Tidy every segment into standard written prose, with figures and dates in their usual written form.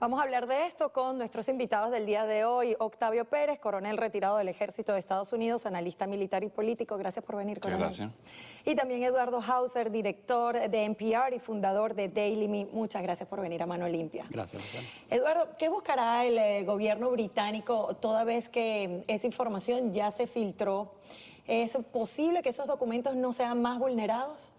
Vamos a hablar de esto con nuestros invitados del día de hoy. Octavio Pérez, coronel retirado del Ejército de Estados Unidos, analista militar y político. Gracias por venir, coronel. Muchas gracias. Y también Eduardo Hauser, director de NPR y fundador de Daily Me. Muchas gracias por venir a Mano Limpia. Gracias. Eduardo, ¿qué buscará el gobierno británico toda vez que esa información ya se filtró? ¿Es posible que esos documentos no sean más vulnerados?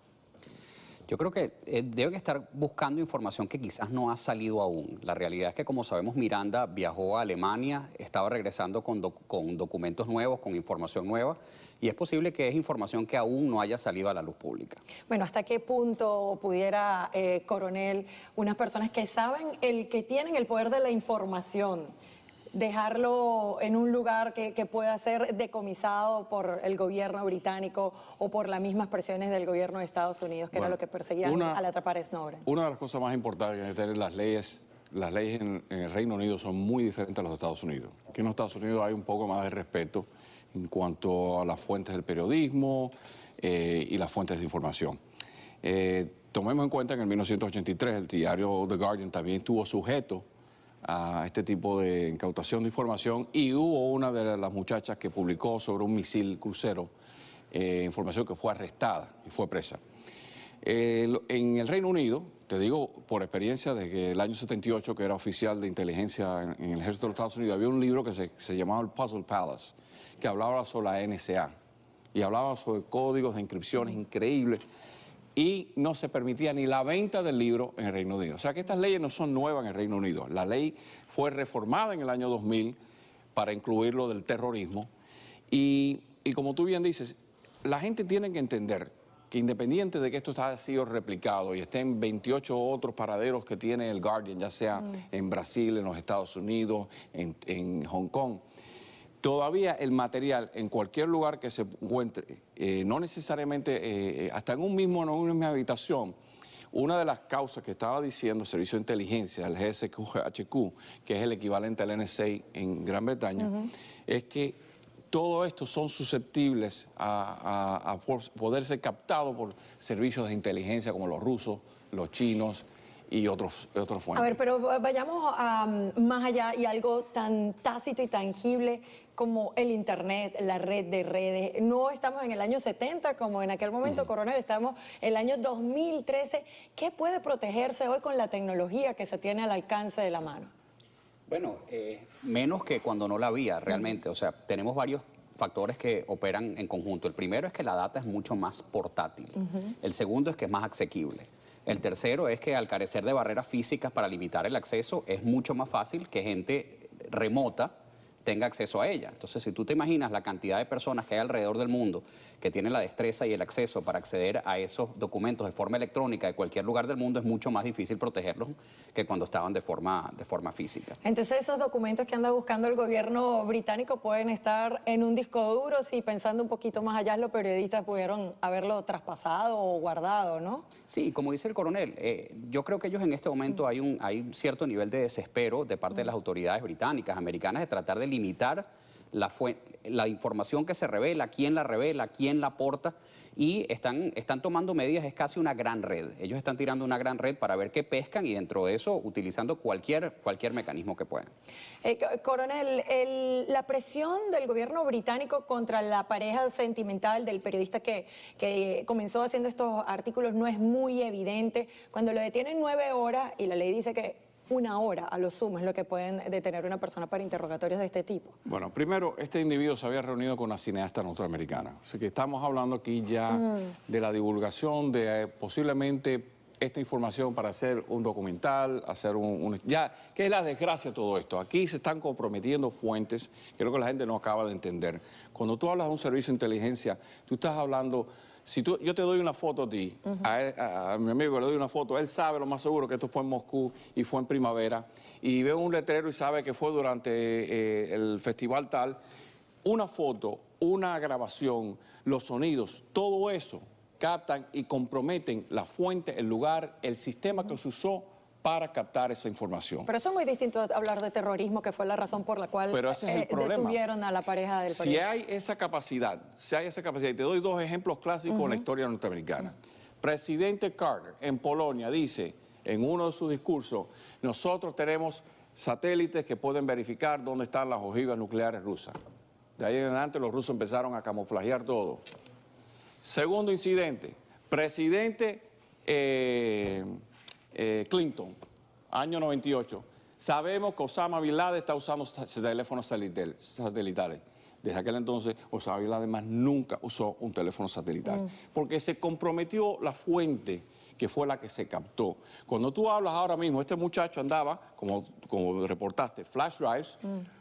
Yo creo que deben estar buscando información que quizás no ha salido aún. La realidad es que, como sabemos, Miranda viajó a Alemania, estaba regresando con documentos nuevos, con información nueva, y es posible que es información que aún no haya salido a la luz pública. Bueno, ¿hasta qué punto pudiera, coronel, unas personas que saben, que tienen el poder de la información, dejarlo en un lugar que pueda ser decomisado por el gobierno británico o por las mismas presiones del gobierno de Estados Unidos, que era lo que perseguían al atrapar a Snowden? Una de las cosas más importantes es tener las leyes en el Reino Unido son muy diferentes a los Estados Unidos. Aquí en los Estados Unidos hay un poco más de respeto en cuanto a las fuentes del periodismo y las fuentes de información. Tomemos en cuenta que en 1983 el diario The Guardian también estuvo sujeto a este tipo de incautación de información y hubo una de las muchachas que publicó sobre un misil crucero información que fue arrestada y fue presa. En el Reino Unido, te digo por experiencia, desde el año 78, que era oficial de inteligencia en el ejército de los Estados Unidos, había un libro que se llamaba el Puzzle Palace, que hablaba sobre la NSA y hablaba sobre códigos de inscripciones increíbles, y no se permitía ni la venta del libro en el Reino Unido. O sea que estas leyes no son nuevas en el Reino Unido. La ley fue reformada en el año 2000 para incluir lo del terrorismo y como tú bien dices, la gente tiene que entender que independiente de que esto haya sido replicado y esté en 28 otros paraderos que tiene el Guardian, ya sea en Brasil, en los Estados Unidos, en Hong Kong, todavía el material en cualquier lugar que se encuentre, no necesariamente hasta en una misma habitación, una de las causas que estaba diciendo el Servicio de Inteligencia, el GSHQ, que es el equivalente al NSA en Gran Bretaña, es que todo esto son susceptibles a poder ser captados por servicios de inteligencia como los rusos, los chinos y otros fuentes. A ver, pero vayamos más allá y algo tan tácito y tangible como el Internet, la red de redes. No estamos en el año 70 como en aquel momento, coronel, estamos en el año 2013. ¿Qué puede protegerse hoy con la tecnología que se tiene al alcance de la mano? Bueno, menos que cuando no la había realmente. O sea, tenemos varios factores que operan en conjunto. El primero es que la data es mucho más portátil. El segundo es que es más asequible. El tercero es que al carecer de barreras físicas para limitar el acceso, es mucho más fácil que gente remota tenga acceso a ella. Entonces, si tú te imaginas la cantidad de personas que hay alrededor del mundo que tienen la destreza y el acceso para acceder a esos documentos de forma electrónica de cualquier lugar del mundo, es mucho más difícil protegerlos que cuando estaban de forma física. Entonces, esos documentos que anda buscando el gobierno británico pueden estar en un disco duro, si pensando un poquito más allá, los periodistas pudieron haberlo traspasado o guardado, ¿no? Sí, como dice el coronel, yo creo que ellos en este momento hay un cierto nivel de desespero de parte de las autoridades británicas, americanas, de tratar de limitar la información que se revela, quién la aporta, y están tomando medidas. Es casi una gran red. Ellos están tirando una gran red para ver qué pescan y dentro de eso utilizando cualquier mecanismo que puedan. Coronel, la presión del gobierno británico contra la pareja sentimental del periodista que comenzó haciendo estos artículos no es muy evidente. Cuando lo detienen 9 horas y la ley dice que 1 hora a lo sumo es lo que pueden detener una persona para interrogatorios de este tipo. Bueno, primero, este individuo se había reunido con una cineasta norteamericana. Así que estamos hablando aquí ya de la divulgación de posiblemente esta información para hacer un documental, hacer ¿qué es la desgracia de todo esto? Aquí se están comprometiendo fuentes, creo que la gente no acaba de entender. Cuando tú hablas de un servicio de inteligencia, tú estás hablando. Si yo te doy una foto a ti, a mi amigo le doy una foto, él sabe lo más seguro que esto fue en Moscú y fue en primavera, y ve un letrero y sabe que fue durante el festival tal. Una foto, una grabación, los sonidos, todo eso captan y comprometen la fuente, el lugar, el sistema que se usó para captar esa información. Pero eso es muy distinto a hablar de terrorismo, que fue la razón por la cual detuvieron a la pareja del periodista. Si hay esa capacidad, y te doy 2 ejemplos clásicos de la historia norteamericana. Presidente Carter en Polonia dice, en uno de sus discursos, nosotros tenemos satélites que pueden verificar dónde están las ojivas nucleares rusas. De ahí en adelante los rusos empezaron a camuflajear todo. Segundo incidente, presidente Clinton, año 98. Sabemos que Osama Bin Laden está usando teléfonos satelitales. Desde aquel entonces, Osama Bin Laden más nunca usó un teléfono satelital, porque se comprometió la fuente que fue la que se captó. Cuando tú hablas ahora mismo, este muchacho andaba, como reportaste, flash drives,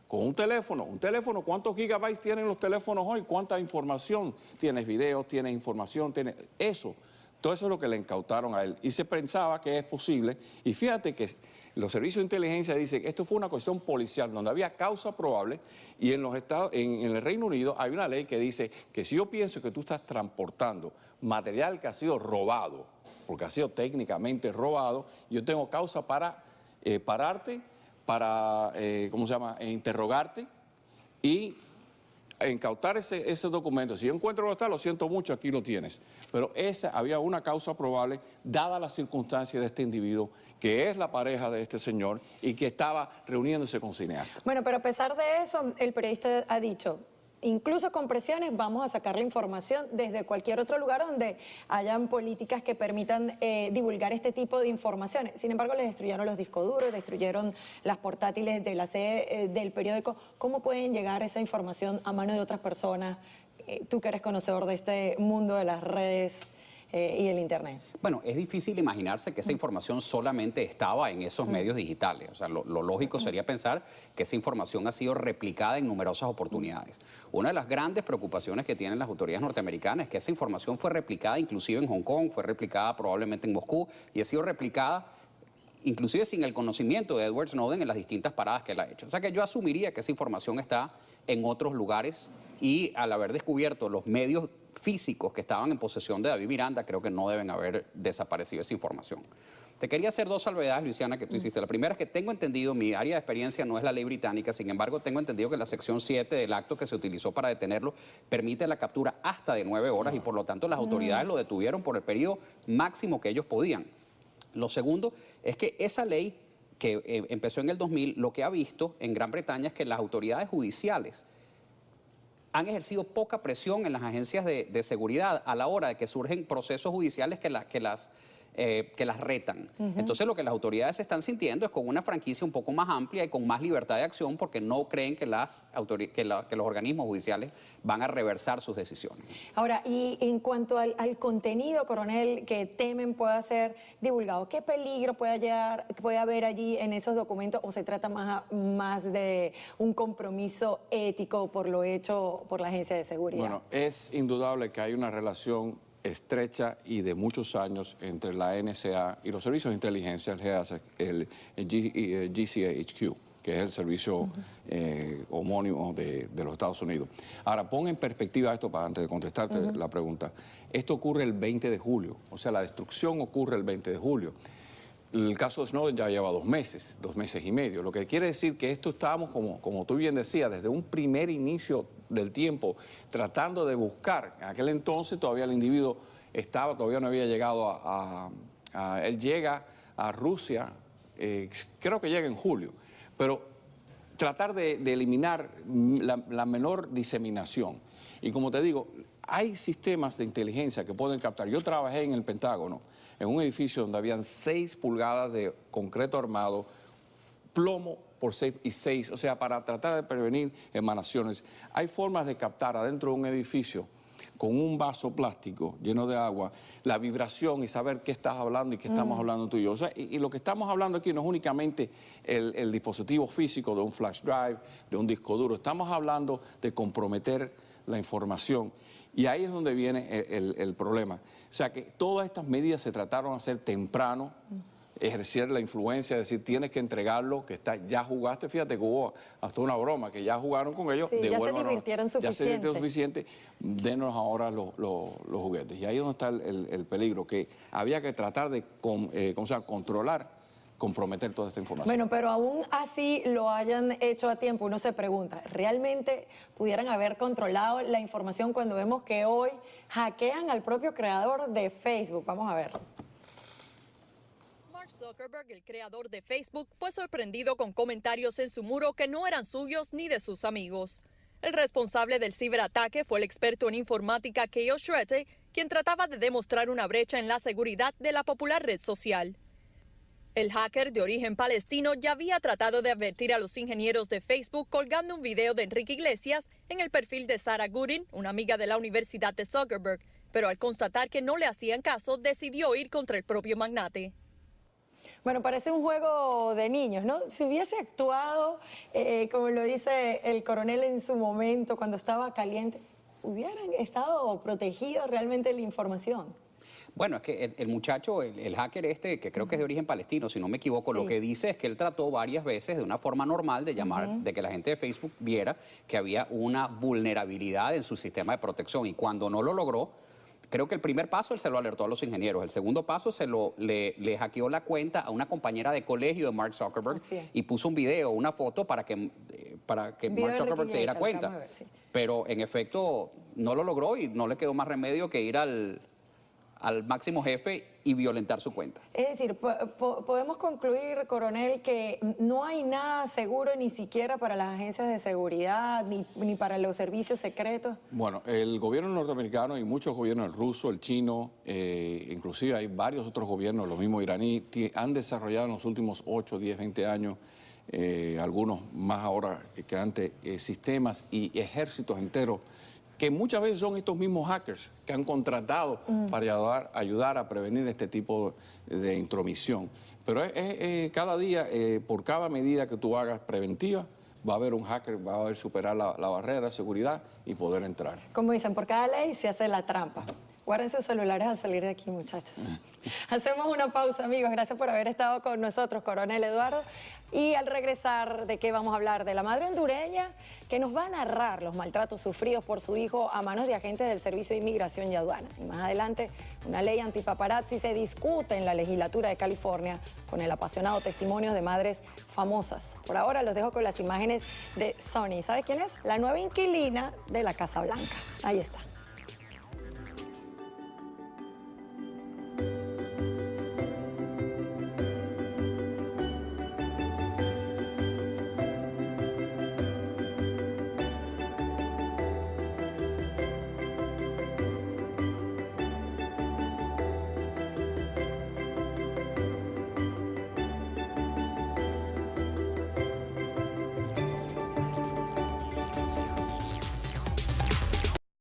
con un teléfono, ¿cuántos gigabytes tienen los teléfonos hoy? ¿Cuánta información? Tienes videos, tienes información, tienes eso. Todo eso es lo que le incautaron a él. Y se pensaba que es posible, y fíjate que los servicios de inteligencia dicen que esto fue una cuestión policial donde había causa probable, y en el Reino Unido hay una ley que dice que si yo pienso que tú estás transportando material que ha sido robado, porque ha sido técnicamente robado, yo tengo causa para pararte, para, interrogarte y incautar ese documento. Si yo encuentro dónde está, lo siento mucho, aquí lo tienes. Pero había una causa probable, dada las circunstancias de este individuo, que es la pareja de este señor y que estaba reuniéndose con cineastas. Bueno, pero a pesar de eso, el periodista ha dicho, incluso con presiones vamos a sacar la información desde cualquier otro lugar donde hayan políticas que permitan divulgar este tipo de informaciones. Sin embargo, les destruyeron los discos duros, destruyeron las portátiles de la sede del periódico. ¿Cómo pueden llegar esa información a manos de otras personas? Tú que eres conocedor de este mundo de las redes y del Internet. Bueno, es difícil imaginarse que esa información solamente estaba en esos medios digitales. O sea, lo lógico sería pensar que esa información ha sido replicada en numerosas oportunidades. Una de las grandes preocupaciones que tienen las autoridades norteamericanas es que esa información fue replicada inclusive en Hong Kong, fue replicada probablemente en Moscú y ha sido replicada inclusive sin el conocimiento de Edward Snowden en las distintas paradas que él ha hecho. O sea que yo asumiría que esa información está en otros lugares y al haber descubierto los medios físicos que estaban en posesión de David Miranda, creo que no deben haber desaparecido esa información. Te quería hacer dos salvedades, Luisiana, que tú hiciste. La primera es que tengo entendido, mi área de experiencia no es la ley británica, sin embargo, tengo entendido que la sección 7 del acto que se utilizó para detenerlo permite la captura hasta de 9 horas y por lo tanto las autoridades lo detuvieron por el periodo máximo que ellos podían. Lo segundo es que esa ley que empezó en el 2000, lo que ha visto en Gran Bretaña es que las autoridades judiciales han ejercido poca presión en las agencias de seguridad a la hora de que surgen procesos judiciales que las retan. Entonces lo que las autoridades están sintiendo es con una franquicia un poco más amplia y con más libertad de acción porque no creen que los organismos judiciales van a reversar sus decisiones. Ahora, y en cuanto al contenido, coronel, que temen pueda ser divulgado, ¿qué peligro puede haber allí en esos documentos o se trata más de un compromiso ético por lo hecho por la agencia de seguridad? Bueno, es indudable que hay una relación estrecha y de muchos años entre la NSA y los servicios de inteligencia, el GCHQ, que es el servicio homónimo de los Estados Unidos. Ahora, pon en perspectiva esto antes de contestarte la pregunta. Esto ocurre el 20 de julio, o sea, la destrucción ocurre el 20 de julio. El caso de Snowden ya lleva 2 meses y medio, lo que quiere decir que esto estábamos, como tú bien decías, desde un primer inicio del tiempo, tratando de buscar. En aquel entonces todavía el individuo todavía no había llegado él llega a Rusia, creo que llega en julio, pero tratar de eliminar la menor diseminación. Y como te digo, hay sistemas de inteligencia que pueden captar. Yo trabajé en el Pentágono, en un edificio donde habían 6 pulgadas de concreto armado, plomo por 6 y 6, o sea, para tratar de prevenir emanaciones. Hay formas de captar adentro de un edificio con un vaso plástico lleno de agua, la vibración y saber qué estás hablando y qué estamos hablando tú y yo. O sea, y lo que estamos hablando aquí no es únicamente el dispositivo físico de un flash drive, de un disco duro. Estamos hablando de comprometer la información. Y ahí es donde viene el problema. O sea, que todas estas medidas se trataron de hacer temprano, ejercer la influencia, decir, tienes que entregarlo, que ya jugaste, fíjate que hubo hasta una broma, que ya jugaron con ellos. Sí, ya se divirtieron suficiente. Ya se divirtieron suficiente, denos ahora los juguetes. Y ahí es donde está el peligro, que había que tratar de controlar, comprometer toda esta información. Bueno, pero aún así lo hayan hecho a tiempo, uno se pregunta, ¿realmente pudieran haber controlado la información cuando vemos que hoy hackean al propio creador de Facebook? Vamos a ver. Zuckerberg, el creador de Facebook, fue sorprendido con comentarios en su muro que no eran suyos ni de sus amigos. El responsable del ciberataque fue el experto en informática Keo Shrete, quien trataba de demostrar una brecha en la seguridad de la popular red social. El hacker de origen palestino ya había tratado de advertir a los ingenieros de Facebook colgando un video de Enrique Iglesias en el perfil de Sarah Goodin, una amiga de la Universidad de Zuckerberg, pero al constatar que no le hacían caso, decidió ir contra el propio magnate. Bueno, parece un juego de niños, ¿no? Si hubiese actuado, como lo dice el coronel en su momento, cuando estaba caliente, hubieran estado protegidos realmente la información. Bueno, es que el muchacho, el hacker este, que creo que es de origen palestino, si no me equivoco, Sí. lo que dice es que él trató varias veces de una forma normal de llamar, de que la gente de Facebook viera que había una vulnerabilidad en su sistema de protección, y cuando no lo logró, creo que el primer paso él se lo alertó a los ingenieros, el segundo paso le hackeó la cuenta a una compañera de colegio de Mark Zuckerberg y puso un video, una foto para que Mark Zuckerberg se diera cuenta. Pero en efecto no lo logró y no le quedó más remedio que ir al máximo jefe y violentar su cuenta. Es decir, podemos concluir, coronel, que no hay nada seguro ni siquiera para las agencias de seguridad ni para los servicios secretos. Bueno, el gobierno norteamericano y muchos gobiernos, el ruso, el chino, inclusive hay varios otros gobiernos, los mismos iraní, han desarrollado en los últimos 8, 10, 20 años, algunos más ahora que antes, sistemas y ejércitos enteros que muchas veces son estos mismos hackers que han contratado para ayudar a prevenir este tipo de intromisión. Pero cada día, por cada medida que tú hagas preventiva, va a haber un hacker, va a haber superar la barrera de seguridad y poder entrar. Como dicen, por cada ley se hace la trampa. Guarden sus celulares al salir de aquí, muchachos. Hacemos una pausa, amigos. Gracias por haber estado con nosotros, coronel Eduardo. Y al regresar, ¿de qué vamos a hablar? De la madre hondureña que nos va a narrar los maltratos sufridos por su hijo a manos de agentes del Servicio de Inmigración y Aduana. Y más adelante, una ley antipaparazzi se discute en la legislatura de California con el apasionado testimonio de madres famosas. Por ahora los dejo con las imágenes de Sonny. ¿Sabe quién es? La nueva inquilina de la Casa Blanca. Ahí está.